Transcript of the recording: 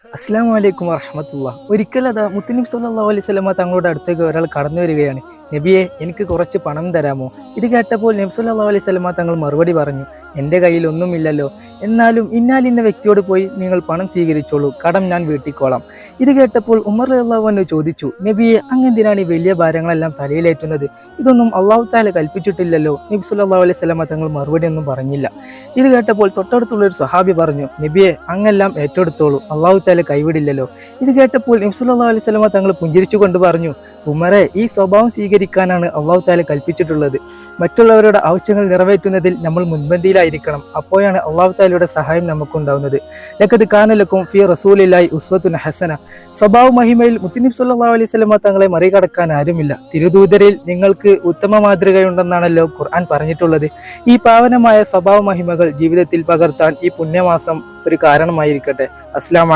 അസ്സലാമു അലൈക്കും വറഹ്മത്തുള്ളാഹി. ഒരിക്കൽ അതാ മുത്തുനബി സല്ലല്ലാഹു അലൈഹി വസല്ലമ തങ്ങളുടെ അടുത്തേക്ക് ഒരാൾ കടന്നു വരികയാണ്. നബിയെ, എനിക്ക് കുറച്ച് പണം തരാമോ? ഇത് കേട്ടപ്പോൾ നബി സല്ലല്ലാഹു അലൈഹി വസല്ലമ തങ്ങൾ മറുപടി പറഞ്ഞു, എൻ്റെ കയ്യിൽ ഒന്നുമില്ലല്ലോ, എന്നാലും ഇന്നാലിന്ന വ്യക്തിയോട് പോയി നിങ്ങൾ പണം സ്വീകരിച്ചോളൂ, കടം ഞാൻ വീട്ടിക്കോളാം. ഇത് കേട്ടപ്പോൾ ഉമർ റളിയല്ലാഹു അൻഹു ചോദിച്ചു, നബിയെ, അങ്ങെന്തിനാണ് ഈ വലിയ ഭാരങ്ങളെല്ലാം തലയിലേറ്റുന്നത്? ഇതൊന്നും അള്ളാഹു തആല കൽപ്പിച്ചിട്ടില്ലല്ലോ. നബി സല്ലല്ലാഹു അലൈഹി വസല്ലമ തങ്ങൾ മറുപടി ഒന്നും പറഞ്ഞില്ല. ഇത് കേട്ടപ്പോൾ തൊട്ടടുത്തുള്ള ഒരു സ്വഹാബി പറഞ്ഞു, നബിയെ, അങ്ങെല്ലാം ഏറ്റെടുത്തോളൂ, അള്ളാഹു തആല കൈവിടില്ലല്ലോ. ഇത് കേട്ടപ്പോൾ നബി സല്ലല്ലാഹു അലൈഹി വസല്ലമ തങ്ങൾ പുഞ്ചിരിച്ചുകൊണ്ട് പറഞ്ഞു, ഉമറെ, ഈ സ്വഭാവം സ്വീകരിക്കാനാണ് അള്ളാഹു തആല കൽപ്പിച്ചിട്ടുള്ളത്. മറ്റുള്ളവരുടെ ആവശ്യങ്ങൾ നിറവേറ്റുന്നതിൽ നമ്മൾ മുൻപന്തിയിലായിരിക്കണം. അപ്പോഴാണ് അള്ളാഹു തആലയുടെ സഹായം നമുക്കുണ്ടാവുന്നത്. ലഖദ് കാന ലക്കും ഫീ റസൂലില്ലാഹി ഉസ്വത്തുൻ ഹസന. സ്വഭാവ മഹിമയിൽ മുത്തുനബി സല്ലല്ലാഹു അലൈഹി വസല്ലമ തങ്ങളെ മറികടക്കാൻ ആരുമില്ല. തിരുദൂതരിൽ നിങ്ങൾക്ക് ഉത്തമ മാതൃകയുണ്ടെന്നാണല്ലോ ഖുർആൻ പറഞ്ഞിട്ടുള്ളത്. ഈ പാവനമായ സ്വഭാവ മഹിമകൾ ജീവിതത്തിൽ പകർത്താൻ ഈ പുണ്യമാസം ഒരു കാരണമായിരിക്കട്ടെ. അസ്സലാമു